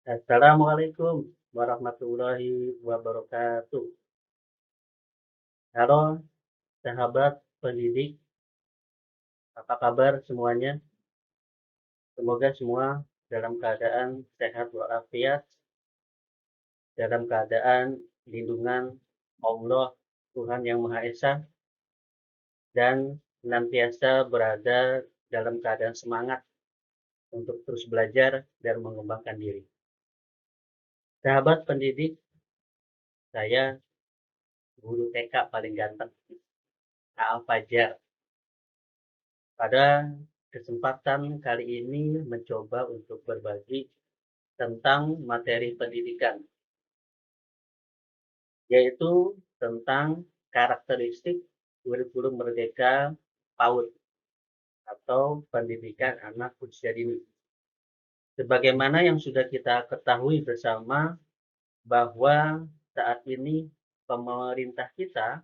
Assalamualaikum warahmatullahi wabarakatuh. Halo sahabat pendidik, apa kabar semuanya? Semoga semua dalam keadaan sehat walafiat, dalam keadaan lindungan Allah Tuhan Yang Maha Esa, dan senantiasa berada dalam keadaan semangat untuk terus belajar dan mengembangkan diri. Sahabat pendidik, saya guru TK paling ganteng, Kak Fajar. Pada kesempatan kali ini mencoba untuk berbagi tentang materi pendidikan, yaitu tentang karakteristik kurikulum merdeka PAUD atau pendidikan anak usia dini. Sebagaimana yang sudah kita ketahui bersama bahwa saat ini pemerintah kita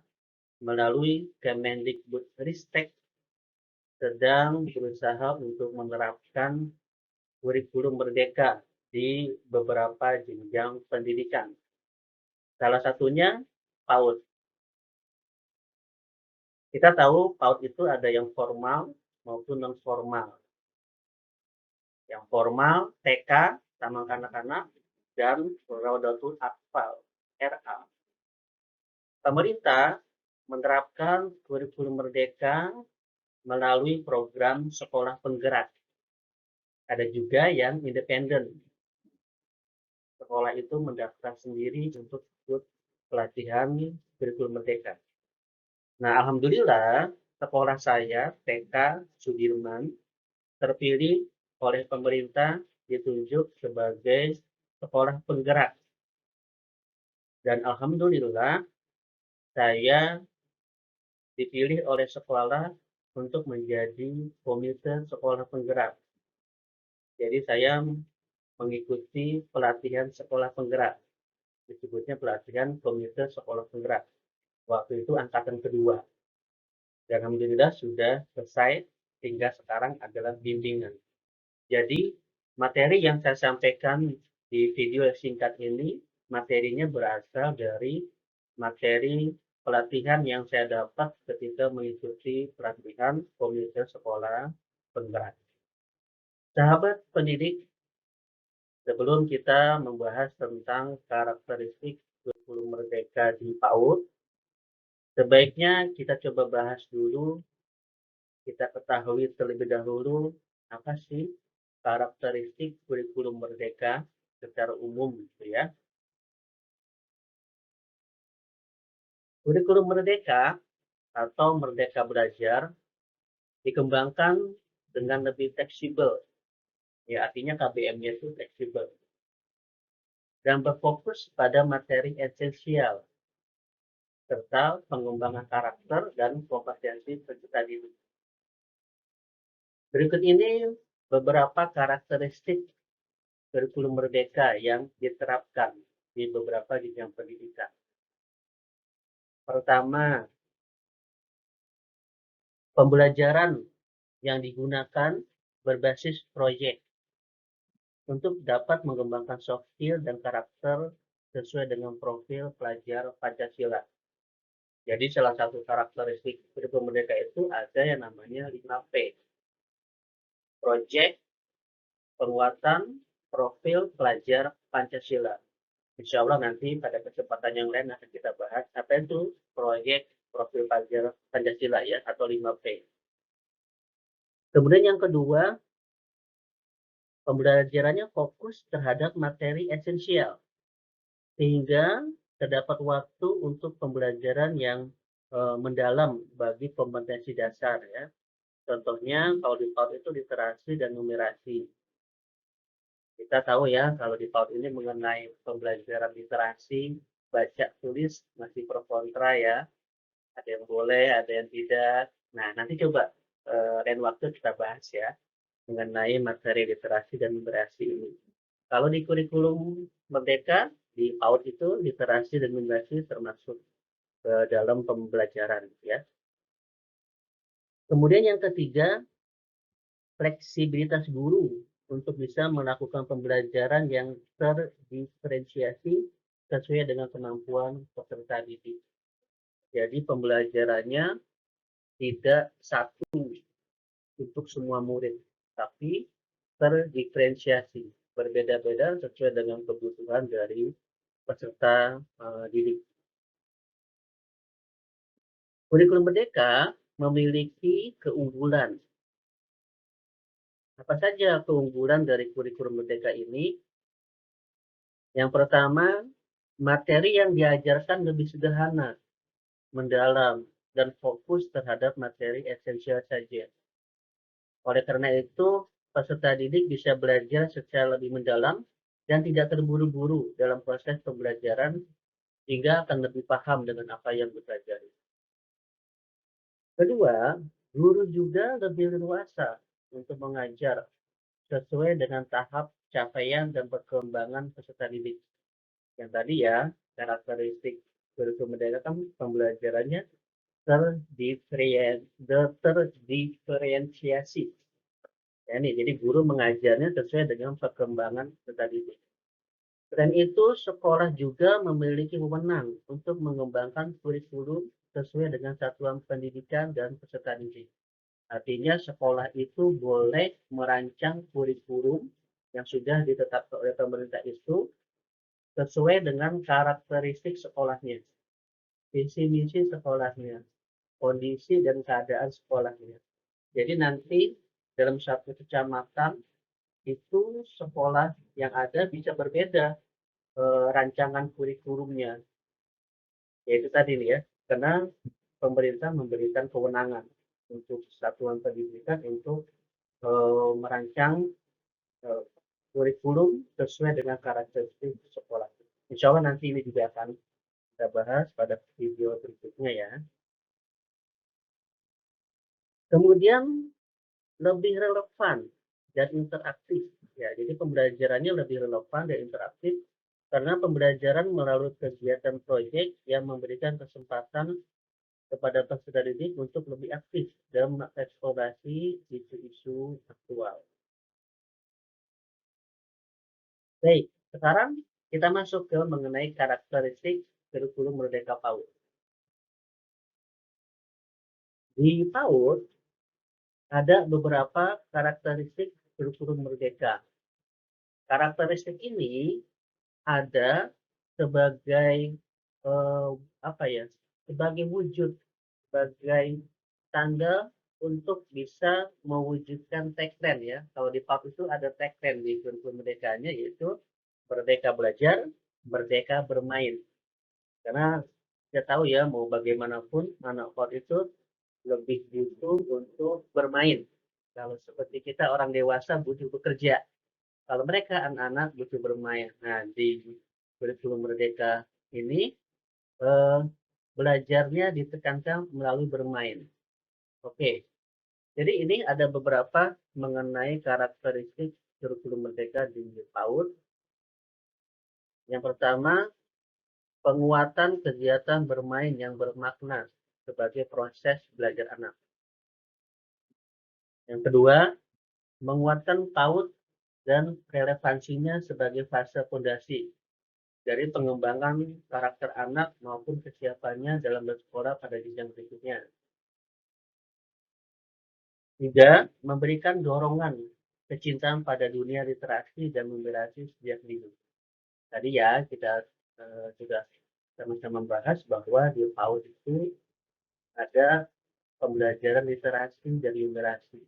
melalui Kemendikbudristek sedang berusaha untuk menerapkan kurikulum merdeka di beberapa jenjang pendidikan. Salah satunya PAUD. Kita tahu PAUD itu ada yang formal maupun non formal. Yang formal TK sama kanak-kanak dan Raudatul Atfal RA. Pemerintah menerapkan kurikulum merdeka melalui program sekolah penggerak. Ada juga yang independen. Sekolah itu mendaftar sendiri untuk ikut pelatihan kurikulum merdeka. Nah, alhamdulillah sekolah saya TK Sudirman terpilih oleh pemerintah ditunjuk sebagai sekolah penggerak. Dan alhamdulillah saya dipilih oleh sekolah untuk menjadi komite sekolah penggerak. Jadi saya mengikuti pelatihan sekolah penggerak. Disebutnya pelatihan komite sekolah penggerak. Waktu itu angkatan kedua. Dan alhamdulillah sudah selesai hingga sekarang adalah bimbingan. Jadi materi yang saya sampaikan di video singkat ini, materinya berasal dari materi pelatihan yang saya dapat ketika mengikuti pelatihan komite sekolah penggerak. Sahabat pendidik, sebelum kita membahas tentang karakteristik kurikulum merdeka di PAUD, sebaiknya kita coba bahas dulu, kita ketahui terlebih dahulu apa sih karakteristik kurikulum merdeka secara umum gitu ya. Kurikulum merdeka atau merdeka belajar dikembangkan dengan lebih fleksibel. Ya, artinya KBM-nya itu fleksibel dan berfokus pada materi esensial serta pengembangan karakter dan kompetensi peserta didik. Berikut ini beberapa karakteristik kurikulum merdeka yang diterapkan di beberapa jenjang pendidikan. Pertama, pembelajaran yang digunakan berbasis proyek untuk dapat mengembangkan soft skill dan karakter sesuai dengan profil pelajar Pancasila. Jadi salah satu karakteristik kurikulum merdeka itu ada yang namanya 5P. Project, penguatan, profil pelajar Pancasila. Insya Allah nanti pada kesempatan yang lain akan kita bahas apa itu proyek profil pelajar Pancasila ya atau 5P. Kemudian yang kedua, pembelajarannya fokus terhadap materi esensial sehingga terdapat waktu untuk pembelajaran yang mendalam bagi kompetensi dasar ya. Contohnya kalau di PAUD itu literasi dan numerasi. Kita tahu ya kalau di PAUD ini mengenai pembelajaran literasi, baca tulis masih pro kontra ya. Ada yang boleh, ada yang tidak. Nah, nanti coba lain waktu kita bahas ya mengenai materi literasi dan numerasi ini. Kalau di kurikulum Merdeka di PAUD itu literasi dan numerasi termasuk dalam pembelajaran ya. Kemudian yang ketiga, fleksibilitas guru untuk bisa melakukan pembelajaran yang terdiferensiasi sesuai dengan kemampuan peserta didik. Jadi pembelajarannya tidak satu untuk semua murid, tapi terdiferensiasi, berbeda-beda sesuai dengan kebutuhan dari peserta didik. Kurikulum Merdeka memiliki keunggulan. Apa saja keunggulan dari kurikulum Merdeka ini? Yang pertama, materi yang diajarkan lebih sederhana, mendalam, dan fokus terhadap materi esensial saja. Oleh karena itu, peserta didik bisa belajar secara lebih mendalam dan tidak terburu-buru dalam proses pembelajaran hingga akan lebih paham dengan apa yang dipelajari. Kedua, guru juga lebih leluasa untuk mengajar sesuai dengan tahap capaian dan perkembangan peserta didik. Yang tadi ya, karakteristik kurikulum Merdeka kan pembelajarannya terdiferensiasi. Ya, nih, jadi guru mengajarnya sesuai dengan perkembangan peserta didik. Selain itu, sekolah juga memiliki wewenang untuk mengembangkan kurikulum sesuai dengan satuan pendidikan dan peserta didik. Artinya sekolah itu boleh merancang kurikulum yang sudah ditetapkan oleh pemerintah itu sesuai dengan karakteristik sekolahnya, visi misi sekolahnya, kondisi dan keadaan sekolahnya. Jadi nanti dalam satu kecamatan itu sekolah yang ada bisa berbeda rancangan kurikulumnya. Yaitu tadi nih ya, karena pemerintah memberikan kewenangan untuk satuan pendidikan untuk merancang kurikulum sesuai dengan karakteristik sekolah. Insya Allah nanti ini juga akan kita bahas pada video berikutnya ya. Kemudian lebih relevan dan interaktif. Ya, jadi pembelajarannya lebih relevan dan interaktif karena pembelajaran melalui kegiatan proyek yang memberikan kesempatan kepada peserta didik untuk lebih aktif dalam mengeksplorasi isu-isu aktual. Baik, sekarang kita masuk ke mengenai karakteristik kurikulum Merdeka PAUD. Di PAUD ada beberapa karakteristik kurikulum Merdeka. Karakteristik ini ada sebagai apa ya? Sebagai wujud, sebagai tanda untuk bisa mewujudkan tagline ya. Kalau di PAUD itu ada tagline di kurikulum Merdekanya yaitu Merdeka Belajar, Merdeka Bermain. Karena kita tahu ya mau bagaimanapun anak PAUD itu lebih butuh untuk bermain. Kalau seperti kita orang dewasa butuh bekerja. Kalau mereka anak-anak butuh bermain. Nah, di kurikulum Merdeka ini belajarnya ditekankan melalui bermain. Oke. Jadi ini ada beberapa mengenai karakteristik kurikulum Merdeka di PAUD. Yang pertama, penguatan kegiatan bermain yang bermakna sebagai proses belajar anak. Yang kedua, menguatkan PAUD dan relevansinya sebagai fase fondasi dari pengembangan karakter anak maupun kesiapannya dalam bersekolah pada jenjang berikutnya. Tiga, memberikan dorongan kecintaan pada dunia literasi dan numerasi sejak dini. Tadi ya kita sudah sama-sama membahas bahwa di PAUD itu ada pembelajaran literasi dan numerasi.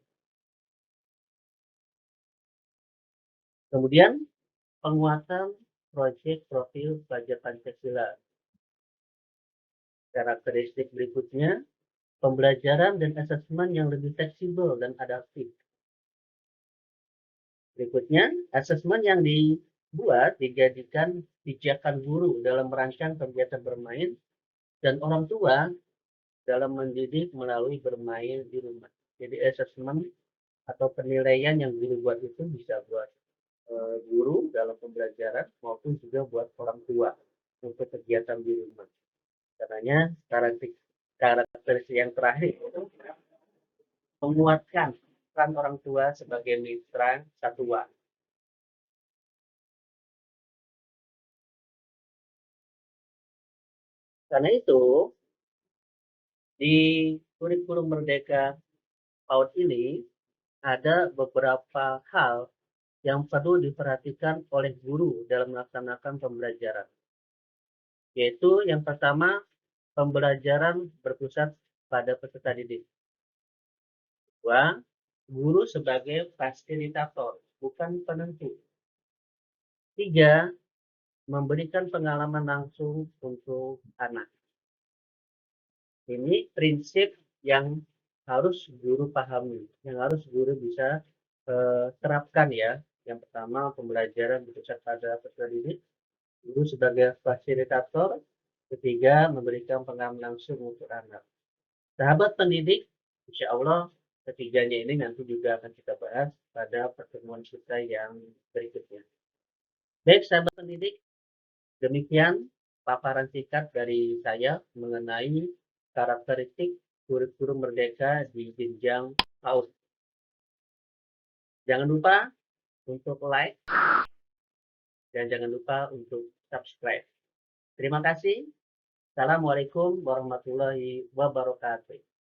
Kemudian penguatan proyek profil pelajar Pancasila. Karakteristik berikutnya, pembelajaran dan asesmen yang lebih fleksibel dan adaptif. Berikutnya, asesmen yang dibuat dijadikan pijakan guru dalam merancang kegiatan bermain dan orang tua dalam mendidik melalui bermain di rumah. Jadi asesmen atau penilaian yang guru buat itu bisa buat guru dalam pembelajaran maupun juga buat orang tua untuk kegiatan di rumah. Karena karakteristik yang terakhir itu menguatkan peran orang tua sebagai mitra satuan. Karena itu, di kurikulum Merdeka PAUD ini ada beberapa hal yang perlu diperhatikan oleh guru dalam melaksanakan pembelajaran. Yaitu yang pertama, pembelajaran berpusat pada peserta didik. Kedua, guru sebagai fasilitator, bukan penentu. Tiga, memberikan pengalaman langsung untuk anak. Ini prinsip yang harus guru pahami, yang harus guru bisa terapkan ya. Yang pertama, pembelajaran berpusat pada peserta didik. Guru sebagai fasilitator. Ketiga, memberikan pengalaman langsung untuk anak. Sahabat pendidik, insya Allah ketiganya ini nanti juga akan kita bahas pada pertemuan kita yang berikutnya. Baik, sahabat pendidik, demikian paparan singkat dari saya mengenai karakteristik kurikulum merdeka di jenjang PAUD. Jangan lupa untuk like dan jangan lupa untuk subscribe. Terima kasih. Assalamualaikum warahmatullahi wabarakatuh.